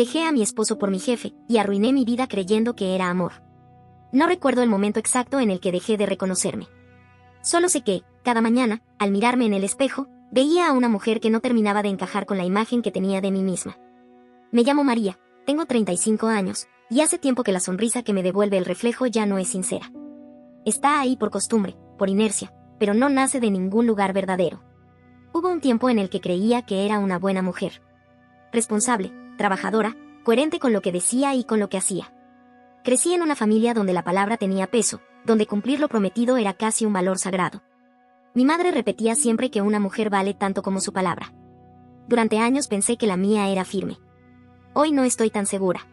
Dejé a mi esposo por mi jefe, y arruiné mi vida creyendo que era amor. No recuerdo el momento exacto en el que dejé de reconocerme. Solo sé que, cada mañana, al mirarme en el espejo, veía a una mujer que no terminaba de encajar con la imagen que tenía de mí misma. Me llamo María, tengo 35 años, y hace tiempo que la sonrisa que me devuelve el reflejo ya no es sincera. Está ahí por costumbre, por inercia, pero no nace de ningún lugar verdadero. Hubo un tiempo en el que creía que era una buena mujer. Responsable, trabajadora, coherente con lo que decía y con lo que hacía. Crecí en una familia donde la palabra tenía peso, donde cumplir lo prometido era casi un valor sagrado. Mi madre repetía siempre que una mujer vale tanto como su palabra. Durante años pensé que la mía era firme. Hoy no estoy tan segura.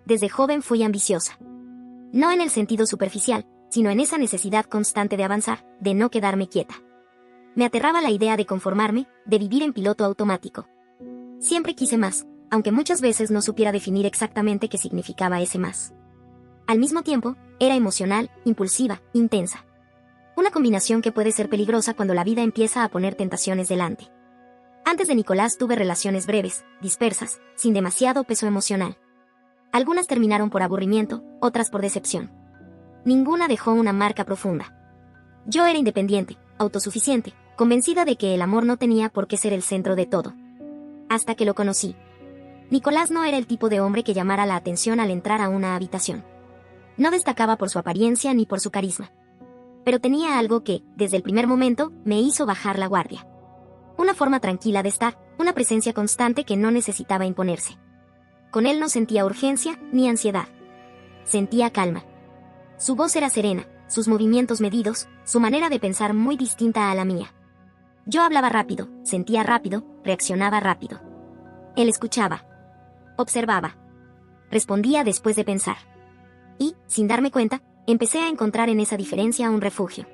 Desde joven fui ambiciosa. No en el sentido superficial, sino en esa necesidad constante de avanzar, de no quedarme quieta. Me aterraba la idea de conformarme, de vivir en piloto automático. Siempre quise más, aunque muchas veces no supiera definir exactamente qué significaba ese más. Al mismo tiempo, era emocional, impulsiva, intensa. Una combinación que puede ser peligrosa cuando la vida empieza a poner tentaciones delante. Antes de Nicolás tuve relaciones breves, dispersas, sin demasiado peso emocional. Algunas terminaron por aburrimiento, otras por decepción. Ninguna dejó una marca profunda. Yo era independiente, autosuficiente, convencida de que el amor no tenía por qué ser el centro de todo. Hasta que lo conocí. Nicolás no era el tipo de hombre que llamara la atención al entrar a una habitación. No destacaba por su apariencia ni por su carisma. Pero tenía algo que, desde el primer momento, me hizo bajar la guardia. Una forma tranquila de estar, una presencia constante que no necesitaba imponerse. Con él no sentía urgencia ni ansiedad. Sentía calma. Su voz era serena, sus movimientos medidos, su manera de pensar muy distinta a la mía. Yo hablaba rápido, sentía rápido, reaccionaba rápido. Él escuchaba. Observaba. Respondía después de pensar. Y, sin darme cuenta, empecé a encontrar en esa diferencia un refugio.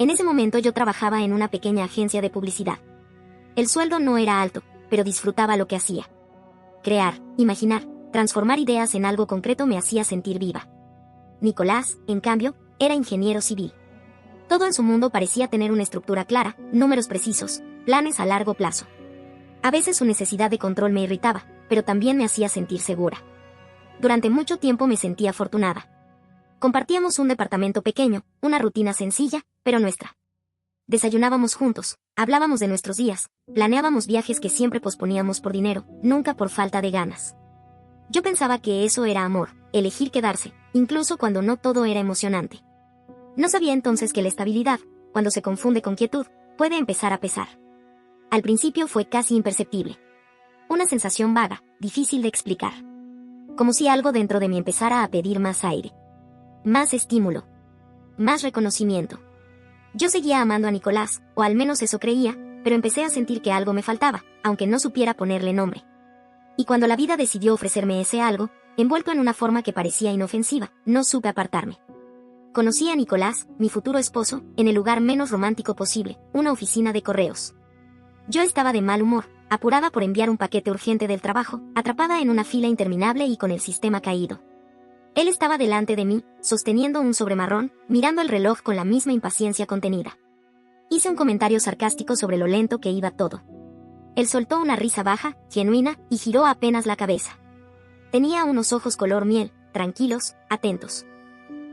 En ese momento yo trabajaba en una pequeña agencia de publicidad. El sueldo no era alto, pero disfrutaba lo que hacía. Crear, imaginar, transformar ideas en algo concreto me hacía sentir viva. Nicolás, en cambio, era ingeniero civil. Todo en su mundo parecía tener una estructura clara, números precisos, planes a largo plazo. A veces su necesidad de control me irritaba, pero también me hacía sentir segura. Durante mucho tiempo me sentía afortunada. Compartíamos un departamento pequeño, una rutina sencilla, pero nuestra. Desayunábamos juntos, hablábamos de nuestros días, planeábamos viajes que siempre posponíamos por dinero, nunca por falta de ganas. Yo pensaba que eso era amor, elegir quedarse, incluso cuando no todo era emocionante. No sabía entonces que la estabilidad, cuando se confunde con quietud, puede empezar a pesar. Al principio fue casi imperceptible. Una sensación vaga, difícil de explicar. Como si algo dentro de mí empezara a pedir más aire. Más estímulo. Más reconocimiento. Yo seguía amando a Nicolás, o al menos eso creía, pero empecé a sentir que algo me faltaba, aunque no supiera ponerle nombre. Y cuando la vida decidió ofrecerme ese algo, envuelto en una forma que parecía inofensiva, no supe apartarme. Conocí a Nicolás, mi futuro esposo, en el lugar menos romántico posible, una oficina de correos. Yo estaba de mal humor, apurada por enviar un paquete urgente del trabajo, atrapada en una fila interminable y con el sistema caído. Él estaba delante de mí, sosteniendo un sobre marrón, mirando el reloj con la misma impaciencia contenida. Hice un comentario sarcástico sobre lo lento que iba todo. Él soltó una risa baja, genuina, y giró apenas la cabeza. Tenía unos ojos color miel, tranquilos, atentos.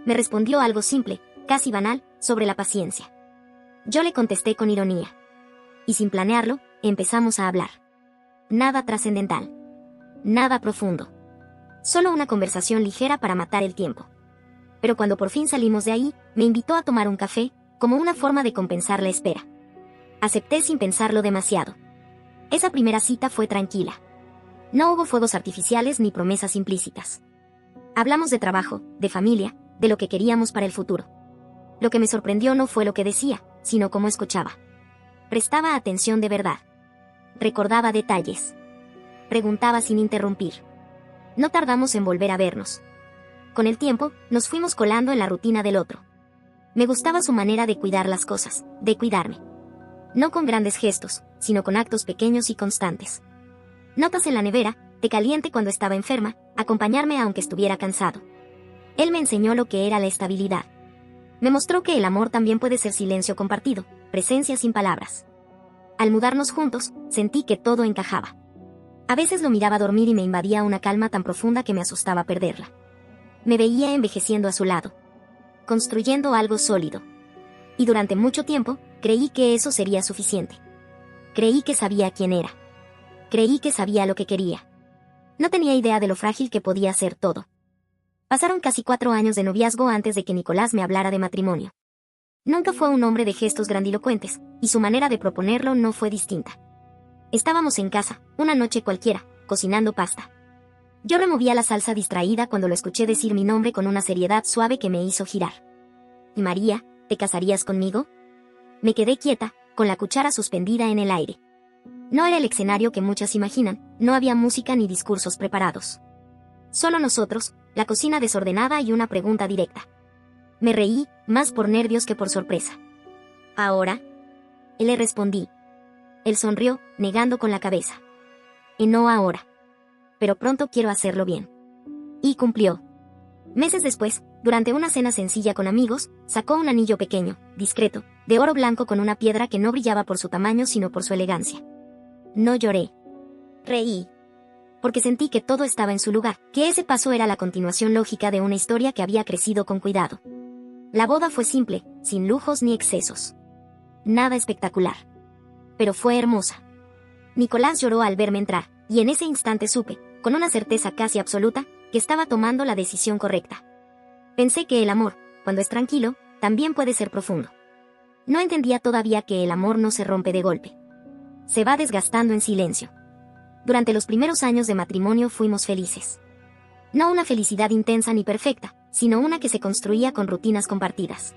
Me respondió algo simple, casi banal, sobre la paciencia. Yo le contesté con ironía. Y sin planearlo, empezamos a hablar. Nada trascendental. Nada profundo. Solo una conversación ligera para matar el tiempo. Pero cuando por fin salimos de ahí, me invitó a tomar un café, como una forma de compensar la espera. Acepté sin pensarlo demasiado. Esa primera cita fue tranquila. No hubo fuegos artificiales ni promesas implícitas. Hablamos de trabajo, de familia, de lo que queríamos para el futuro. Lo que me sorprendió no fue lo que decía, sino cómo escuchaba. Prestaba atención de verdad. Recordaba detalles. Preguntaba sin interrumpir. No tardamos en volver a vernos. Con el tiempo, nos fuimos colando en la rutina del otro. Me gustaba su manera de cuidar las cosas, de cuidarme. No con grandes gestos, sino con actos pequeños y constantes. Notas en la nevera, té caliente cuando estaba enferma, acompañarme aunque estuviera cansado. Él me enseñó lo que era la estabilidad. Me mostró que el amor también puede ser silencio compartido, presencia sin palabras. Al mudarnos juntos, sentí que todo encajaba. A veces lo miraba dormir y me invadía una calma tan profunda que me asustaba perderla. Me veía envejeciendo a su lado, construyendo algo sólido. Y durante mucho tiempo, creí que eso sería suficiente. Creí que sabía quién era. Creí que sabía lo que quería. No tenía idea de lo frágil que podía ser todo. Pasaron casi 4 años de noviazgo antes de que Nicolás me hablara de matrimonio. Nunca fue un hombre de gestos grandilocuentes, y su manera de proponerlo no fue distinta. Estábamos en casa, una noche cualquiera, cocinando pasta. Yo removía la salsa distraída cuando lo escuché decir mi nombre con una seriedad suave que me hizo girar. ¿Y María, te casarías conmigo? Me quedé quieta, con la cuchara suspendida en el aire. No era el escenario que muchas imaginan, no había música ni discursos preparados. Solo nosotros, la cocina desordenada y una pregunta directa. Me reí, más por nervios que por sorpresa. ¿Ahora? Le respondí. Él sonrió, negando con la cabeza. No ahora. Pero pronto quiero hacerlo bien. Y cumplió. Meses después, durante una cena sencilla con amigos, sacó un anillo pequeño, discreto, de oro blanco con una piedra que no brillaba por su tamaño sino por su elegancia. No lloré. Reí. Porque sentí que todo estaba en su lugar, que ese paso era la continuación lógica de una historia que había crecido con cuidado. La boda fue simple, sin lujos ni excesos. Nada espectacular. Pero fue hermosa. Nicolás lloró al verme entrar, y en ese instante supe, con una certeza casi absoluta, que estaba tomando la decisión correcta. Pensé que el amor, cuando es tranquilo, también puede ser profundo. No entendía todavía que el amor no se rompe de golpe. Se va desgastando en silencio. Durante los primeros años de matrimonio fuimos felices. No una felicidad intensa ni perfecta, sino una que se construía con rutinas compartidas.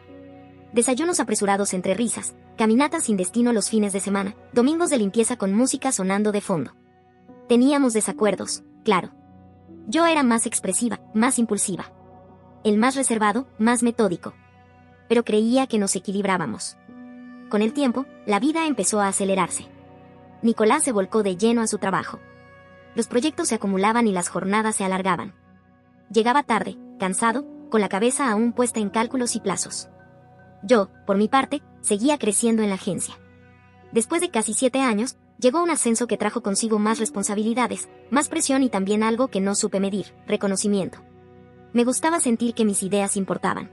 Desayunos apresurados entre risas, caminatas sin destino los fines de semana, domingos de limpieza con música sonando de fondo. Teníamos desacuerdos, claro. Yo era más expresiva, más impulsiva. El más reservado, más metódico. Pero creía que nos equilibrábamos. Con el tiempo, la vida empezó a acelerarse. Nicolás se volcó de lleno a su trabajo. Los proyectos se acumulaban y las jornadas se alargaban. Llegaba tarde, cansado, con la cabeza aún puesta en cálculos y plazos. Yo, por mi parte, seguía creciendo en la agencia. Después de casi 7 años, llegó un ascenso que trajo consigo más responsabilidades, más presión y también algo que no supe medir, reconocimiento. Me gustaba sentir que mis ideas importaban.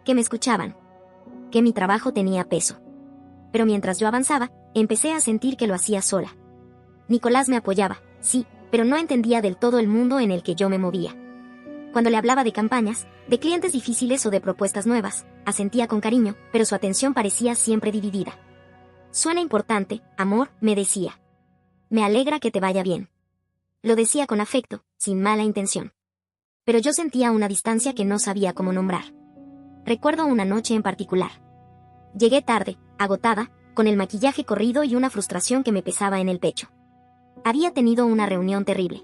Que me escuchaban. Que mi trabajo tenía peso. Pero mientras yo avanzaba, empecé a sentir que lo hacía sola. Nicolás me apoyaba, sí, pero no entendía del todo el mundo en el que yo me movía. Cuando le hablaba de campañas, de clientes difíciles o de propuestas nuevas, asentía con cariño, pero su atención parecía siempre dividida. Suena importante, amor, me decía. Me alegra que te vaya bien. Lo decía con afecto, sin mala intención. Pero yo sentía una distancia que no sabía cómo nombrar. Recuerdo una noche en particular. Llegué tarde, agotada, con el maquillaje corrido y una frustración que me pesaba en el pecho. Había tenido una reunión terrible.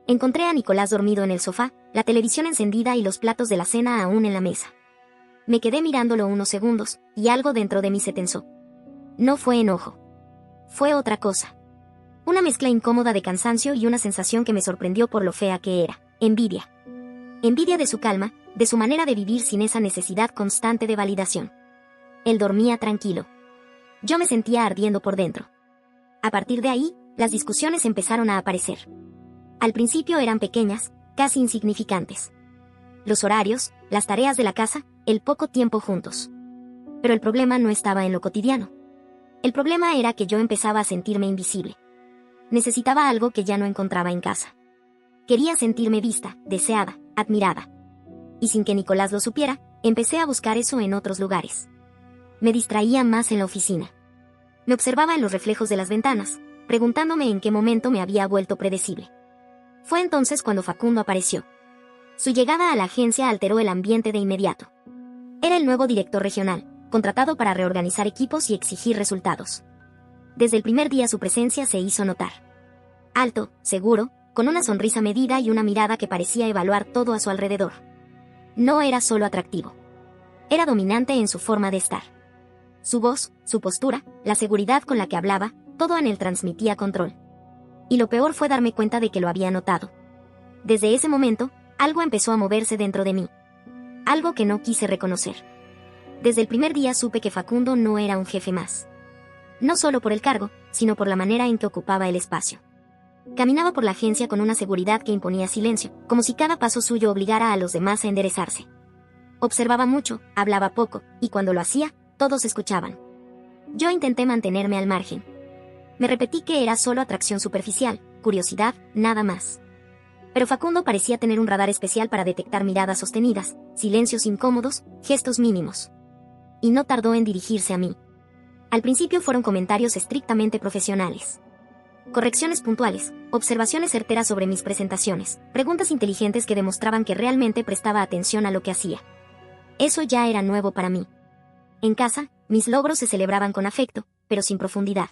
Encontré a Nicolás dormido en el sofá, la televisión encendida y los platos de la cena aún en la mesa. Me quedé mirándolo unos segundos, y algo dentro de mí se tensó. No fue enojo. Fue otra cosa. Una mezcla incómoda de cansancio y una sensación que me sorprendió por lo fea que era. Envidia. Envidia de su calma, de su manera de vivir sin esa necesidad constante de validación. Él dormía tranquilo. Yo me sentía ardiendo por dentro. A partir de ahí, las discusiones empezaron a aparecer. Al principio eran pequeñas, casi insignificantes. Los horarios, las tareas de la casa, el poco tiempo juntos. Pero el problema no estaba en lo cotidiano. El problema era que yo empezaba a sentirme invisible. Necesitaba algo que ya no encontraba en casa. Quería sentirme vista, deseada, admirada. Y sin que Nicolás lo supiera, empecé a buscar eso en otros lugares. Me distraía más en la oficina. Me observaba en los reflejos de las ventanas, preguntándome en qué momento me había vuelto predecible. Fue entonces cuando Facundo apareció. Su llegada a la agencia alteró el ambiente de inmediato. Era el nuevo director regional, contratado para reorganizar equipos y exigir resultados. Desde el primer día su presencia se hizo notar. Alto, seguro, con una sonrisa medida y una mirada que parecía evaluar todo a su alrededor. No era solo atractivo. Era dominante en su forma de estar. Su voz, su postura, la seguridad con la que hablaba, todo en él transmitía control. Y lo peor fue darme cuenta de que lo había notado. Desde ese momento, algo empezó a moverse dentro de mí. Algo que no quise reconocer. Desde el primer día supe que Facundo no era un jefe más. No solo por el cargo, sino por la manera en que ocupaba el espacio. Caminaba por la agencia con una seguridad que imponía silencio, como si cada paso suyo obligara a los demás a enderezarse. Observaba mucho, hablaba poco, y cuando lo hacía, todos escuchaban. Yo intenté mantenerme al margen. Me repetí que era solo atracción superficial, curiosidad, nada más. Pero Facundo parecía tener un radar especial para detectar miradas sostenidas, silencios incómodos, gestos mínimos. Y no tardó en dirigirse a mí. Al principio fueron comentarios estrictamente profesionales. Correcciones puntuales, observaciones certeras sobre mis presentaciones, preguntas inteligentes que demostraban que realmente prestaba atención a lo que hacía. Eso ya era nuevo para mí. En casa, mis logros se celebraban con afecto, pero sin profundidad.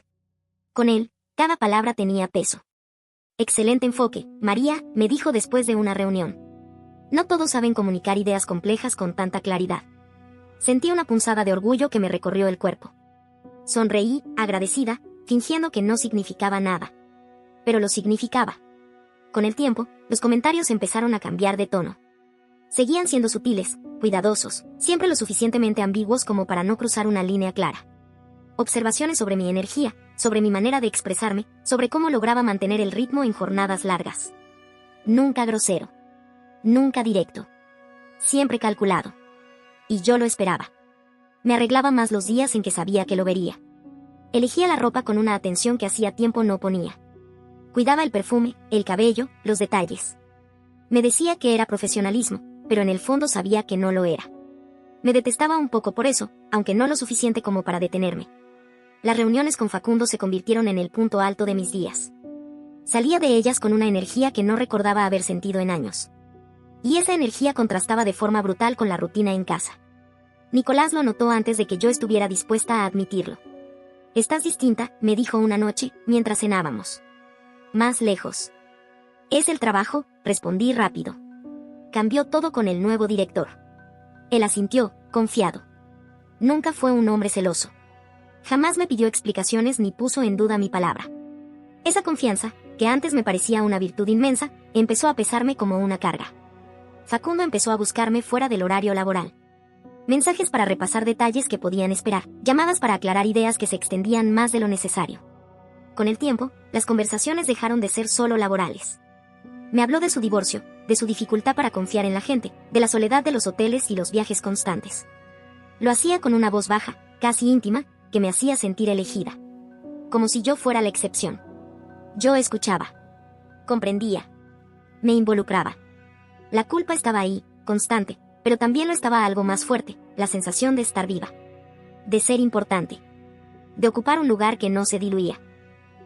Con él, cada palabra tenía peso. Excelente enfoque, María, me dijo después de una reunión. No todos saben comunicar ideas complejas con tanta claridad. Sentí una punzada de orgullo que me recorrió el cuerpo. Sonreí, agradecida, fingiendo que no significaba nada. Pero lo significaba. Con el tiempo, los comentarios empezaron a cambiar de tono. Seguían siendo sutiles, cuidadosos, siempre lo suficientemente ambiguos como para no cruzar una línea clara. Observaciones sobre mi energía, sobre mi manera de expresarme, sobre cómo lograba mantener el ritmo en jornadas largas. Nunca grosero. Nunca directo. Siempre calculado. Y yo lo esperaba. Me arreglaba más los días en que sabía que lo vería. Elegía la ropa con una atención que hacía tiempo no ponía. Cuidaba el perfume, el cabello, los detalles. Me decía que era profesionalismo, pero en el fondo sabía que no lo era. Me detestaba un poco por eso, aunque no lo suficiente como para detenerme. Las reuniones con Facundo se convirtieron en el punto alto de mis días. Salía de ellas con una energía que no recordaba haber sentido en años. Y esa energía contrastaba de forma brutal con la rutina en casa. Nicolás lo notó antes de que yo estuviera dispuesta a admitirlo. «Estás distinta», me dijo una noche, mientras cenábamos. «Más lejos». «Es el trabajo», respondí rápido. Cambió todo con el nuevo director. Él asintió, confiado. Nunca fue un hombre celoso. Jamás me pidió explicaciones ni puso en duda mi palabra. Esa confianza, que antes me parecía una virtud inmensa, empezó a pesarme como una carga. Facundo empezó a buscarme fuera del horario laboral. Mensajes para repasar detalles que podían esperar, llamadas para aclarar ideas que se extendían más de lo necesario. Con el tiempo, las conversaciones dejaron de ser solo laborales. Me habló de su divorcio, de su dificultad para confiar en la gente, de la soledad de los hoteles y los viajes constantes. Lo hacía con una voz baja, casi íntima, que me hacía sentir elegida. Como si yo fuera la excepción. Yo escuchaba. Comprendía. Me involucraba. La culpa estaba ahí, constante, pero también lo estaba algo más fuerte, la sensación de estar viva. De ser importante. De ocupar un lugar que no se diluía.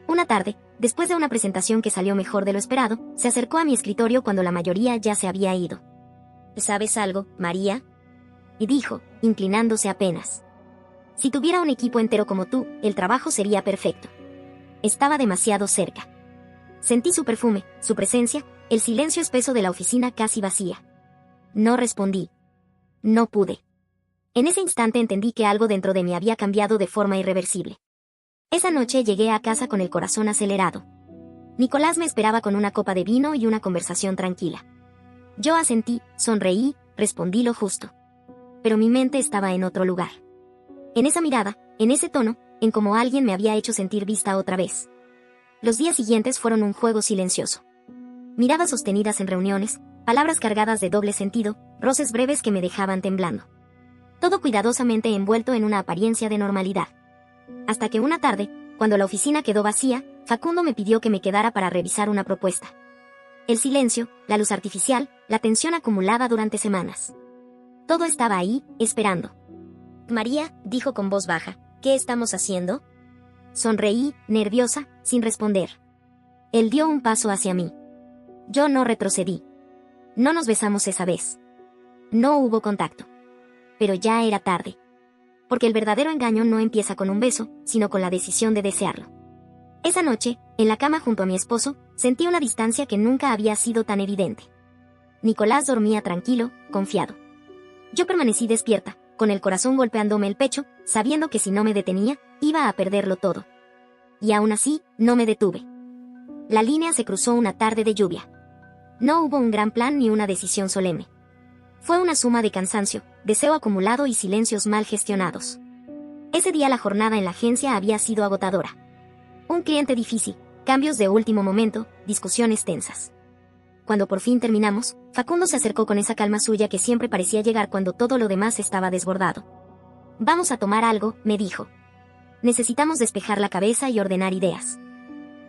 Una tarde, después de una presentación que salió mejor de lo esperado, se acercó a mi escritorio cuando la mayoría ya se había ido. ¿Sabes algo, María?, y dijo, inclinándose apenas. Si tuviera un equipo entero como tú, el trabajo sería perfecto. Estaba demasiado cerca. Sentí su perfume, su presencia, el silencio espeso de la oficina casi vacía. No respondí. No pude. En ese instante entendí que algo dentro de mí había cambiado de forma irreversible. Esa noche llegué a casa con el corazón acelerado. Nicolás me esperaba con una copa de vino y una conversación tranquila. Yo asentí, sonreí, respondí lo justo. Pero mi mente estaba en otro lugar. En esa mirada, en ese tono, en cómo alguien me había hecho sentir vista otra vez. Los días siguientes fueron un juego silencioso. Miradas sostenidas en reuniones, palabras cargadas de doble sentido, roces breves que me dejaban temblando. Todo cuidadosamente envuelto en una apariencia de normalidad. Hasta que una tarde, cuando la oficina quedó vacía, Facundo me pidió que me quedara para revisar una propuesta. El silencio, la luz artificial, la tensión acumulada durante semanas. Todo estaba ahí, esperando. María, dijo con voz baja, ¿qué estamos haciendo? Sonreí, nerviosa, sin responder. Él dio un paso hacia mí. Yo no retrocedí. No nos besamos esa vez. No hubo contacto. Pero ya era tarde. Porque el verdadero engaño no empieza con un beso, sino con la decisión de desearlo. Esa noche, en la cama junto a mi esposo, sentí una distancia que nunca había sido tan evidente. Nicolás dormía tranquilo, confiado. Yo permanecí despierta, con el corazón golpeándome el pecho, sabiendo que si no me detenía, iba a perderlo todo. Y aún así, no me detuve. La línea se cruzó una tarde de lluvia. No hubo un gran plan ni una decisión solemne. Fue una suma de cansancio, deseo acumulado y silencios mal gestionados. Ese día la jornada en la agencia había sido agotadora. Un cliente difícil, cambios de último momento, discusiones tensas. Cuando por fin terminamos, Facundo se acercó con esa calma suya que siempre parecía llegar cuando todo lo demás estaba desbordado. «Vamos a tomar algo», me dijo. «Necesitamos despejar la cabeza y ordenar ideas».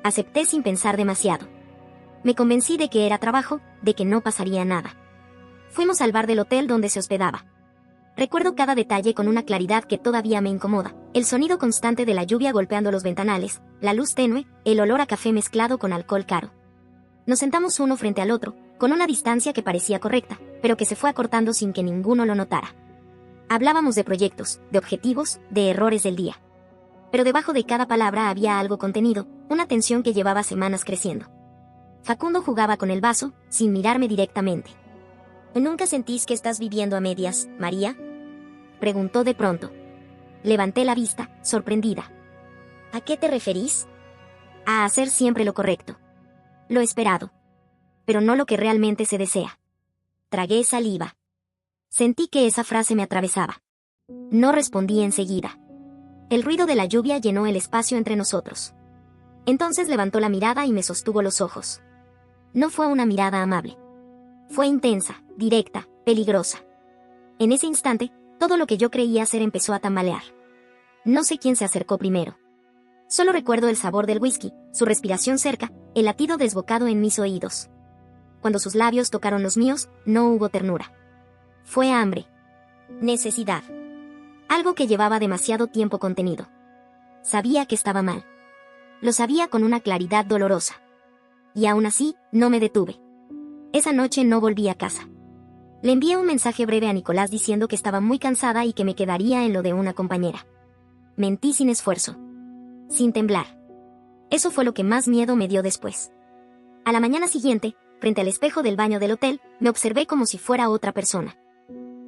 Acepté sin pensar demasiado. Me convencí de que era trabajo, de que no pasaría nada. Fuimos al bar del hotel donde se hospedaba. Recuerdo cada detalle con una claridad que todavía me incomoda, el sonido constante de la lluvia golpeando los ventanales, la luz tenue, el olor a café mezclado con alcohol caro. Nos sentamos uno frente al otro, con una distancia que parecía correcta, pero que se fue acortando sin que ninguno lo notara. Hablábamos de proyectos, de objetivos, de errores del día. Pero debajo de cada palabra había algo contenido, una tensión que llevaba semanas creciendo. Facundo jugaba con el vaso, sin mirarme directamente. ¿Nunca sentís que estás viviendo a medias, María?, preguntó de pronto. Levanté la vista, sorprendida. ¿A qué te referís? A hacer siempre lo correcto. Lo esperado. Pero no lo que realmente se desea. Tragué saliva. Sentí que esa frase me atravesaba. No respondí enseguida. El ruido de la lluvia llenó el espacio entre nosotros. Entonces levantó la mirada y me sostuvo los ojos. No fue una mirada amable. Fue intensa, directa, peligrosa. En ese instante, todo lo que yo creía ser empezó a tambalear. No sé quién se acercó primero. Solo recuerdo el sabor del whisky, su respiración cerca, el latido desbocado en mis oídos. Cuando sus labios tocaron los míos, no hubo ternura. Fue hambre. Necesidad. Algo que llevaba demasiado tiempo contenido. Sabía que estaba mal. Lo sabía con una claridad dolorosa. Y aún así, no me detuve. Esa noche no volví a casa. Le envié un mensaje breve a Nicolás diciendo que estaba muy cansada y que me quedaría en lo de una compañera. Mentí sin esfuerzo. Sin temblar. Eso fue lo que más miedo me dio después. A la mañana siguiente, frente al espejo del baño del hotel, me observé como si fuera otra persona.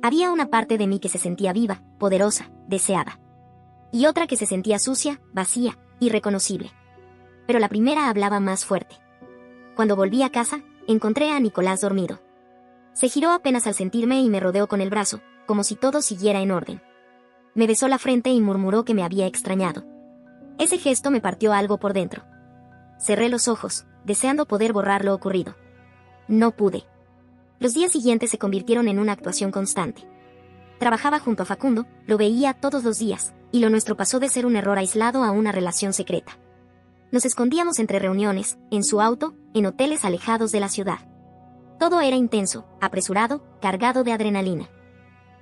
Había una parte de mí que se sentía viva, poderosa, deseada. Y otra que se sentía sucia, vacía, irreconocible. Pero la primera hablaba más fuerte. Cuando volví a casa, encontré a Nicolás dormido. Se giró apenas al sentirme y me rodeó con el brazo, como si todo siguiera en orden. Me besó la frente y murmuró que me había extrañado. Ese gesto me partió algo por dentro. Cerré los ojos, deseando poder borrar lo ocurrido. No pude. Los días siguientes se convirtieron en una actuación constante. Trabajaba junto a Facundo, lo veía todos los días, y lo nuestro pasó de ser un error aislado a una relación secreta. Nos escondíamos entre reuniones, en su auto, en hoteles alejados de la ciudad. Todo era intenso, apresurado, cargado de adrenalina.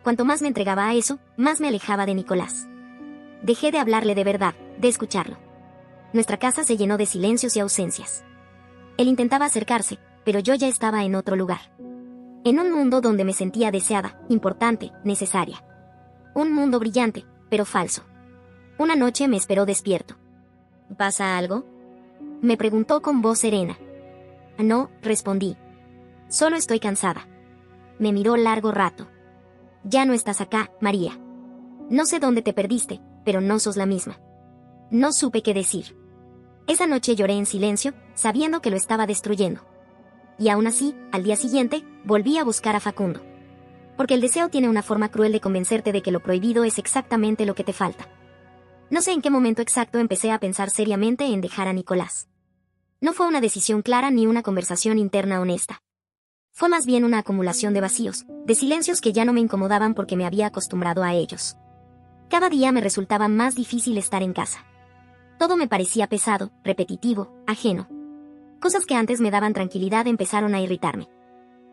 Cuanto más me entregaba a eso, más me alejaba de Nicolás. Dejé de hablarle de verdad, de escucharlo. Nuestra casa se llenó de silencios y ausencias. Él intentaba acercarse, pero yo ya estaba en otro lugar. En un mundo donde me sentía deseada, importante, necesaria. Un mundo brillante, pero falso. Una noche me esperó despierto. ¿Pasa algo?, me preguntó con voz serena. No, respondí. Solo estoy cansada. Me miró largo rato. Ya no estás acá, María. No sé dónde te perdiste, pero no sos la misma. No supe qué decir. Esa noche lloré en silencio, sabiendo que lo estaba destruyendo. Y aún así, al día siguiente, volví a buscar a Facundo. Porque el deseo tiene una forma cruel de convencerte de que lo prohibido es exactamente lo que te falta. No sé en qué momento exacto empecé a pensar seriamente en dejar a Nicolás. No fue una decisión clara ni una conversación interna honesta. Fue más bien una acumulación de vacíos, de silencios que ya no me incomodaban porque me había acostumbrado a ellos. Cada día me resultaba más difícil estar en casa. Todo me parecía pesado, repetitivo, ajeno. Cosas que antes me daban tranquilidad empezaron a irritarme.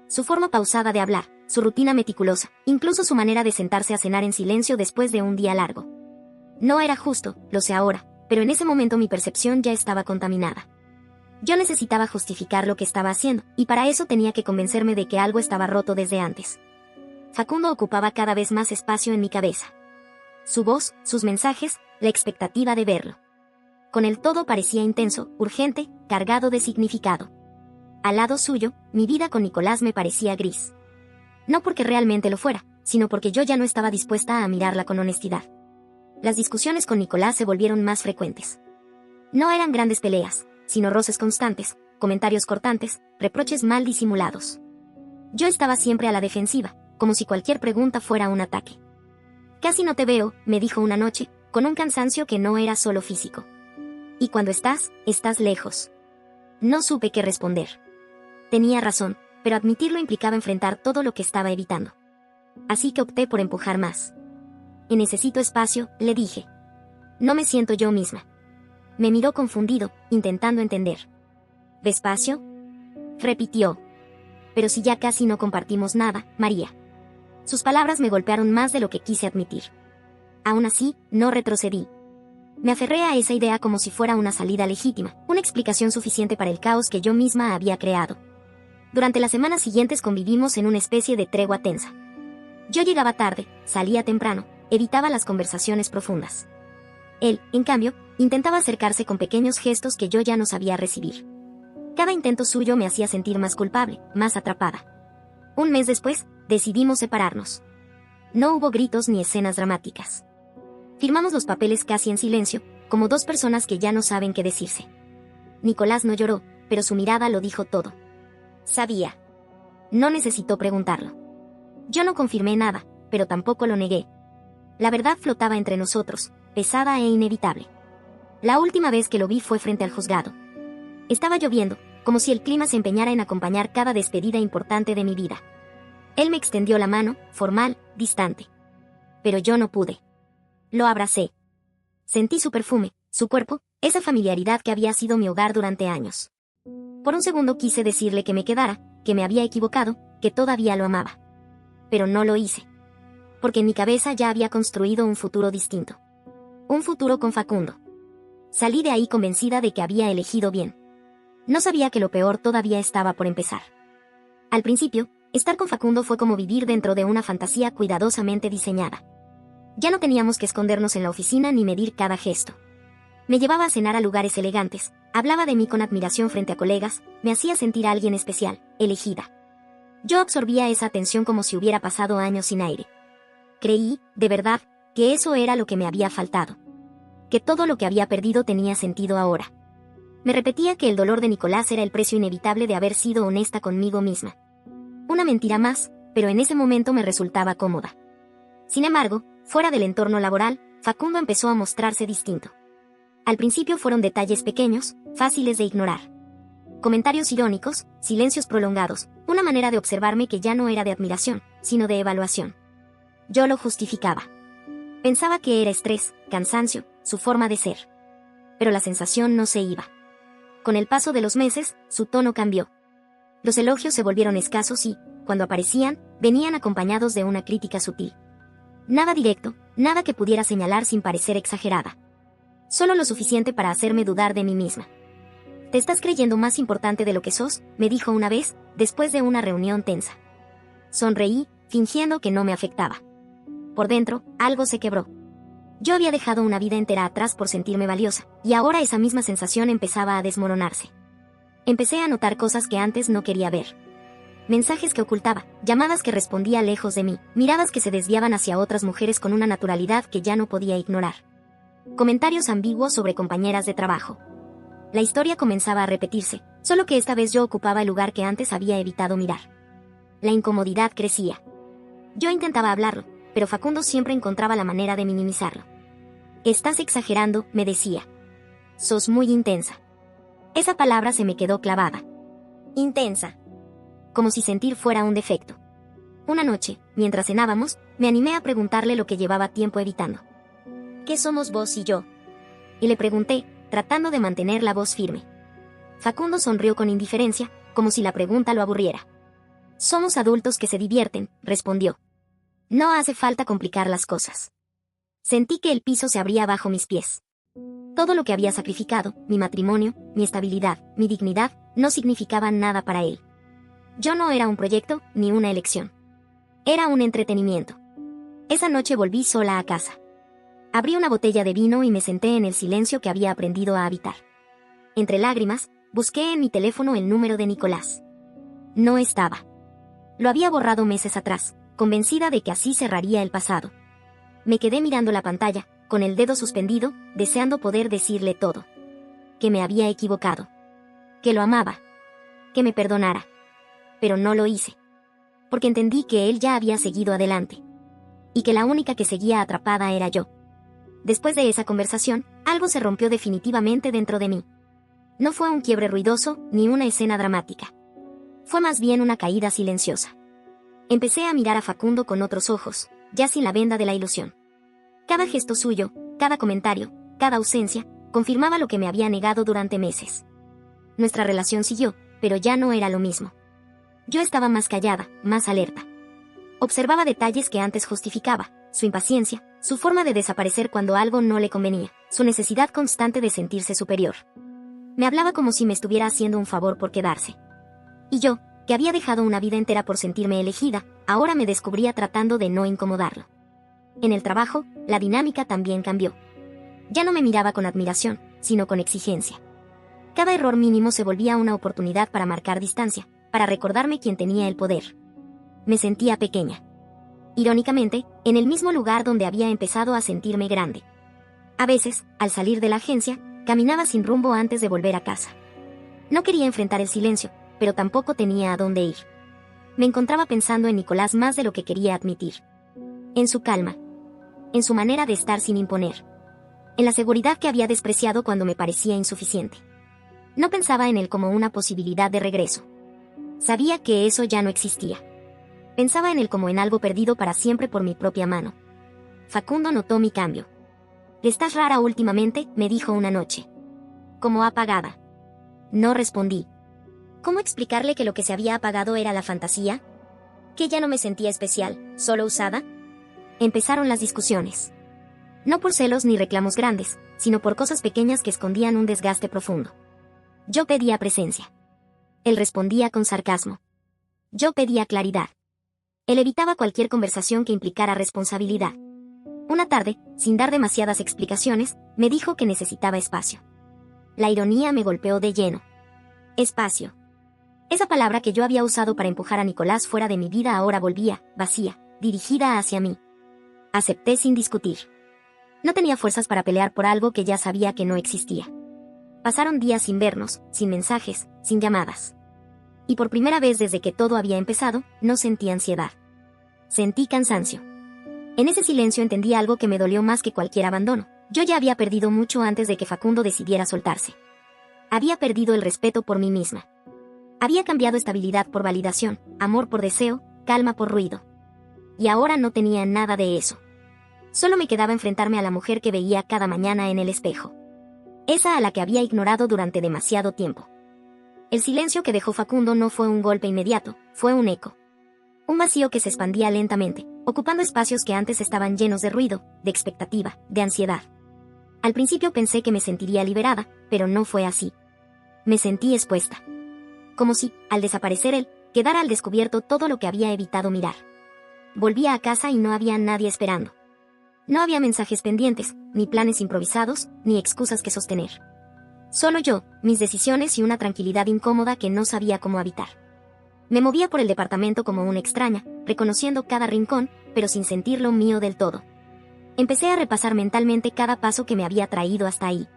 Su forma pausada de hablar, su rutina meticulosa, incluso su manera de sentarse a cenar en silencio después de un día largo. No era justo, lo sé ahora, pero en ese momento mi percepción ya estaba contaminada. Yo necesitaba justificar lo que estaba haciendo, y para eso tenía que convencerme de que algo estaba roto desde antes. Facundo ocupaba cada vez más espacio en mi cabeza. Su voz, sus mensajes, la expectativa de verlo. Con él todo parecía intenso, urgente, cargado de significado. Al lado suyo, mi vida con Nicolás me parecía gris. No porque realmente lo fuera, sino porque yo ya no estaba dispuesta a mirarla con honestidad. Las discusiones con Nicolás se volvieron más frecuentes. No eran grandes peleas, sino roces constantes, comentarios cortantes, reproches mal disimulados. Yo estaba siempre a la defensiva, como si cualquier pregunta fuera un ataque. Casi no te veo, me dijo una noche, con un cansancio que no era solo físico. Y cuando estás lejos. No supe qué responder. Tenía razón, pero admitirlo implicaba enfrentar todo lo que estaba evitando. Así que opté por empujar más. Y necesito espacio, le dije. No me siento yo misma. Me miró confundido, intentando entender. ¿Despacio? Repitió. Pero si ya casi no compartimos nada, María. Sus palabras me golpearon más de lo que quise admitir. Aún así, no retrocedí. Me aferré a esa idea como si fuera una salida legítima, una explicación suficiente para el caos que yo misma había creado. Durante las semanas siguientes convivimos en una especie de tregua tensa. Yo llegaba tarde, salía temprano, evitaba las conversaciones profundas. Él, en cambio, intentaba acercarse con pequeños gestos que yo ya no sabía recibir. Cada intento suyo me hacía sentir más culpable, más atrapada. Un mes después, decidimos separarnos. No hubo gritos ni escenas dramáticas. Firmamos los papeles casi en silencio, como dos personas que ya no saben qué decirse. Nicolás no lloró, pero su mirada lo dijo todo. Sabía. No necesitó preguntarlo. Yo no confirmé nada, pero tampoco lo negué. La verdad flotaba entre nosotros, pesada e inevitable. La última vez que lo vi fue frente al juzgado. Estaba lloviendo, como si el clima se empeñara en acompañar cada despedida importante de mi vida. Él me extendió la mano, formal, distante. Pero yo no pude. Lo abracé. Sentí su perfume, su cuerpo, esa familiaridad que había sido mi hogar durante años. Por un segundo quise decirle que me quedara, que me había equivocado, que todavía lo amaba. Pero no lo hice. Porque en mi cabeza ya había construido un futuro distinto. Un futuro con Facundo. Salí de ahí convencida de que había elegido bien. No sabía que lo peor todavía estaba por empezar. Al principio, estar con Facundo fue como vivir dentro de una fantasía cuidadosamente diseñada. Ya no teníamos que escondernos en la oficina ni medir cada gesto. Me llevaba a cenar a lugares elegantes, hablaba de mí con admiración frente a colegas, me hacía sentir a alguien especial, elegida. Yo absorbía esa atención como si hubiera pasado años sin aire. Creí, de verdad, que eso era lo que me había faltado. Que todo lo que había perdido tenía sentido ahora. Me repetía que el dolor de Nicolás era el precio inevitable de haber sido honesta conmigo misma. Una mentira más, pero en ese momento me resultaba cómoda. Sin embargo, fuera del entorno laboral, Facundo empezó a mostrarse distinto. Al principio fueron detalles pequeños, fáciles de ignorar. Comentarios irónicos, silencios prolongados, una manera de observarme que ya no era de admiración, sino de evaluación. Yo lo justificaba. Pensaba que era estrés, cansancio, su forma de ser. Pero la sensación no se iba. Con el paso de los meses, su tono cambió. Los elogios se volvieron escasos y, cuando aparecían, venían acompañados de una crítica sutil. Nada directo, nada que pudiera señalar sin parecer exagerada. Solo lo suficiente para hacerme dudar de mí misma. «Te estás creyendo más importante de lo que sos», me dijo una vez, después de una reunión tensa. Sonreí, fingiendo que no me afectaba. Por dentro, algo se quebró. Yo había dejado una vida entera atrás por sentirme valiosa, y ahora esa misma sensación empezaba a desmoronarse. Empecé a notar cosas que antes no quería ver. Mensajes que ocultaba, llamadas que respondía lejos de mí, miradas que se desviaban hacia otras mujeres con una naturalidad que ya no podía ignorar. Comentarios ambiguos sobre compañeras de trabajo. La historia comenzaba a repetirse, solo que esta vez yo ocupaba el lugar que antes había evitado mirar. La incomodidad crecía. Yo intentaba hablarlo, pero Facundo siempre encontraba la manera de minimizarlo. «Estás exagerando», me decía. «Sos muy intensa». Esa palabra se me quedó clavada. Intensa. Como si sentir fuera un defecto. Una noche, mientras cenábamos, me animé a preguntarle lo que llevaba tiempo evitando. «¿Qué somos vos y yo?», y le pregunté, tratando de mantener la voz firme. Facundo sonrió con indiferencia, como si la pregunta lo aburriera. «Somos adultos que se divierten», respondió. «No hace falta complicar las cosas». Sentí que el piso se abría bajo mis pies. Todo lo que había sacrificado, mi matrimonio, mi estabilidad, mi dignidad, no significaban nada para él. Yo no era un proyecto, ni una elección. Era un entretenimiento. Esa noche volví sola a casa. Abrí una botella de vino y me senté en el silencio que había aprendido a habitar. Entre lágrimas, busqué en mi teléfono el número de Nicolás. No estaba. Lo había borrado meses atrás, convencida de que así cerraría el pasado. Me quedé mirando la pantalla, con el dedo suspendido, deseando poder decirle todo. Que me había equivocado. Que lo amaba. Que me perdonara. Pero no lo hice. Porque entendí que él ya había seguido adelante. Y que la única que seguía atrapada era yo. Después de esa conversación, Algo se rompió definitivamente dentro de mí. No fue un quiebre ruidoso, ni una escena dramática. Fue más bien una caída silenciosa. Empecé a mirar a Facundo con otros ojos, ya sin la venda de la ilusión. Cada gesto suyo, cada comentario, cada ausencia, confirmaba lo que me había negado durante meses. Nuestra relación siguió, pero ya no era lo mismo. Yo estaba más callada, más alerta. Observaba detalles que antes justificaba, su impaciencia, su forma de desaparecer cuando algo no le convenía, su necesidad constante de sentirse superior. Me hablaba como si me estuviera haciendo un favor por quedarse. Y yo, que había dejado una vida entera por sentirme elegida, ahora me descubría tratando de no incomodarlo. En el trabajo, la dinámica también cambió. Ya no me miraba con admiración, sino con exigencia. Cada error mínimo se volvía una oportunidad para marcar distancia, para recordarme quién tenía el poder. Me sentía pequeña. Irónicamente, en el mismo lugar donde había empezado a sentirme grande. A veces, al salir de la agencia, caminaba sin rumbo antes de volver a casa. No quería enfrentar el silencio, pero tampoco tenía a dónde ir. Me encontraba pensando en Nicolás más de lo que quería admitir. En su calma. En su manera de estar sin imponer. En la seguridad que había despreciado cuando me parecía insuficiente. No pensaba en él como una posibilidad de regreso. Sabía que eso ya no existía. Pensaba en él como en algo perdido para siempre por mi propia mano. Facundo notó mi cambio. «Estás rara últimamente», me dijo una noche. «Como apagada». No respondí. ¿Cómo explicarle que lo que se había apagado era la fantasía? ¿Que ya no me sentía especial, solo usada? Empezaron las discusiones. No por celos ni reclamos grandes, sino por cosas pequeñas que escondían un desgaste profundo. Yo pedía presencia. Él respondía con sarcasmo. Yo pedía claridad. Él evitaba cualquier conversación que implicara responsabilidad. Una tarde, sin dar demasiadas explicaciones, me dijo que necesitaba espacio. La ironía me golpeó de lleno. Espacio. Esa palabra que yo había usado para empujar a Nicolás fuera de mi vida ahora volvía, vacía, dirigida hacia mí. Acepté sin discutir. No tenía fuerzas para pelear por algo que ya sabía que no existía. Pasaron días sin vernos, sin mensajes, sin llamadas. Y por primera vez desde que todo había empezado, no sentí ansiedad. Sentí cansancio. En ese silencio entendí algo que me dolió más que cualquier abandono. Yo ya había perdido mucho antes de que Facundo decidiera soltarse. Había perdido el respeto por mí misma. Había cambiado estabilidad por validación, amor por deseo, calma por ruido. Y ahora no tenía nada de eso. Solo me quedaba enfrentarme a la mujer que veía cada mañana en el espejo. Esa a la que había ignorado durante demasiado tiempo. El silencio que dejó Facundo no fue un golpe inmediato, fue un eco. Un vacío que se expandía lentamente, ocupando espacios que antes estaban llenos de ruido, de expectativa, de ansiedad. Al principio pensé que me sentiría liberada, pero no fue así. Me sentí expuesta. Como si, al desaparecer él, quedara al descubierto todo lo que había evitado mirar. Volvía a casa y no había nadie esperando. No había mensajes pendientes, ni planes improvisados, ni excusas que sostener. Solo yo, mis decisiones y una tranquilidad incómoda que no sabía cómo habitar. Me movía por el departamento como una extraña, reconociendo cada rincón, pero sin sentirlo mío del todo. Empecé a repasar mentalmente cada paso que me había traído hasta ahí.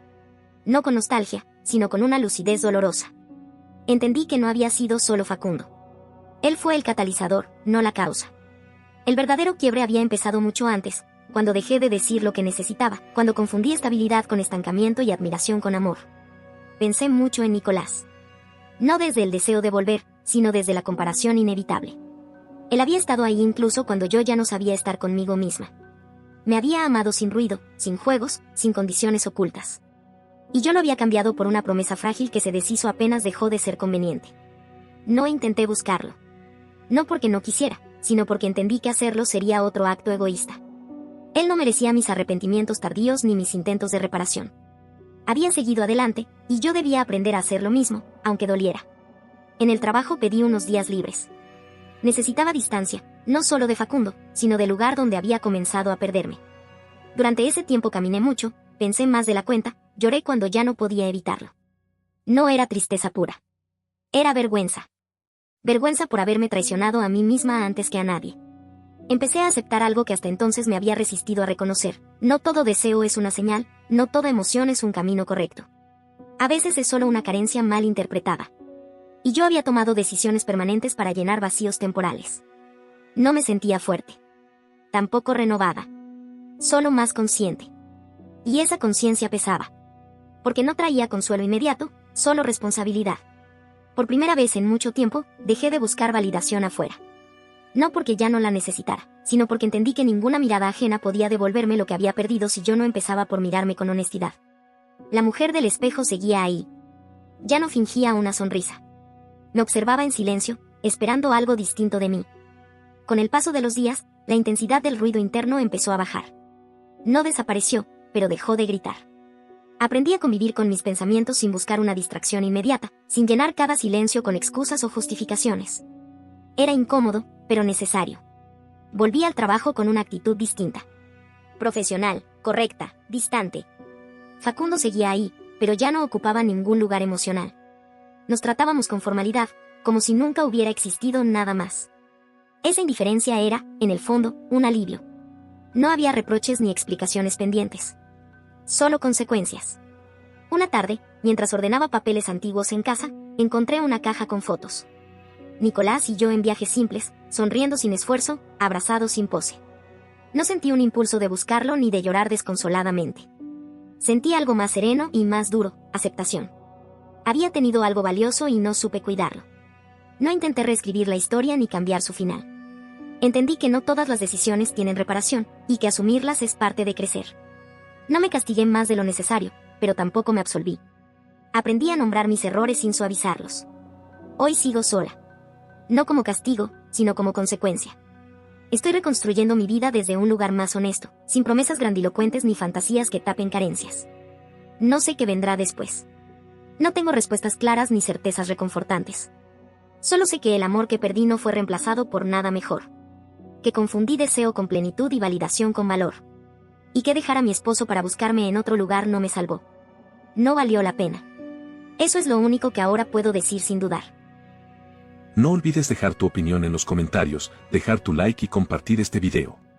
No con nostalgia, sino con una lucidez dolorosa. Entendí que no había sido solo Facundo. Él fue el catalizador, no la causa. El verdadero quiebre había empezado mucho antes, cuando dejé de decir lo que necesitaba, cuando confundí estabilidad con estancamiento y admiración con amor. Pensé mucho en Nicolás. No desde el deseo de volver, sino desde la comparación inevitable. Él había estado ahí incluso cuando yo ya no sabía estar conmigo misma. Me había amado sin ruido, sin juegos, sin condiciones ocultas. Y yo lo había cambiado por una promesa frágil que se deshizo apenas dejó de ser conveniente. No intenté buscarlo. No porque no quisiera, sino porque entendí que hacerlo sería otro acto egoísta. Él no merecía mis arrepentimientos tardíos ni mis intentos de reparación. Había seguido adelante, y yo debía aprender a hacer lo mismo, aunque doliera. En el trabajo pedí unos días libres. Necesitaba distancia, no solo de Facundo, sino del lugar donde había comenzado a perderme. Durante ese tiempo caminé mucho, pensé más de la cuenta, lloré cuando ya no podía evitarlo. No era tristeza pura. Era vergüenza. Vergüenza por haberme traicionado a mí misma antes que a nadie. Empecé a aceptar algo que hasta entonces me había resistido a reconocer. No todo deseo es una señal, no toda emoción es un camino correcto. A veces es solo una carencia mal interpretada. Y yo había tomado decisiones permanentes para llenar vacíos temporales. No me sentía fuerte. Tampoco renovada. Solo más consciente. Y esa conciencia pesaba. Porque no traía consuelo inmediato, solo responsabilidad. Por primera vez en mucho tiempo, dejé de buscar validación afuera. No porque ya no la necesitara, sino porque entendí que ninguna mirada ajena podía devolverme lo que había perdido si yo no empezaba por mirarme con honestidad. La mujer del espejo seguía ahí. Ya no fingía una sonrisa. Me observaba en silencio, esperando algo distinto de mí. Con el paso de los días, la intensidad del ruido interno empezó a bajar. No desapareció, pero dejó de gritar. Aprendí a convivir con mis pensamientos sin buscar una distracción inmediata, sin llenar cada silencio con excusas o justificaciones. Era incómodo, pero necesario. Volví al trabajo con una actitud distinta. Profesional, correcta, distante. Facundo seguía ahí, pero ya no ocupaba ningún lugar emocional. Nos tratábamos con formalidad, como si nunca hubiera existido nada más. Esa indiferencia era, en el fondo, un alivio. No había reproches ni explicaciones pendientes. Solo consecuencias. Una tarde, mientras ordenaba papeles antiguos en casa, encontré una caja con fotos. Nicolás y yo en viajes simples, sonriendo sin esfuerzo, abrazados sin pose. No sentí un impulso de buscarlo ni de llorar desconsoladamente. Sentí algo más sereno y más duro, aceptación. Había tenido algo valioso y no supe cuidarlo. No intenté reescribir la historia ni cambiar su final. Entendí que no todas las decisiones tienen reparación, y que asumirlas es parte de crecer. No me castigué más de lo necesario, pero tampoco me absolví. Aprendí a nombrar mis errores sin suavizarlos. Hoy sigo sola. No como castigo, sino como consecuencia. Estoy reconstruyendo mi vida desde un lugar más honesto, sin promesas grandilocuentes ni fantasías que tapen carencias. No sé qué vendrá después. No tengo respuestas claras ni certezas reconfortantes. Solo sé que el amor que perdí no fue reemplazado por nada mejor. Que confundí deseo con plenitud y validación con valor. Y que dejar a mi esposo para buscarme en otro lugar no me salvó. No valió la pena. Eso es lo único que ahora puedo decir sin dudar. No olvides dejar tu opinión en los comentarios, dejar tu like y compartir este video.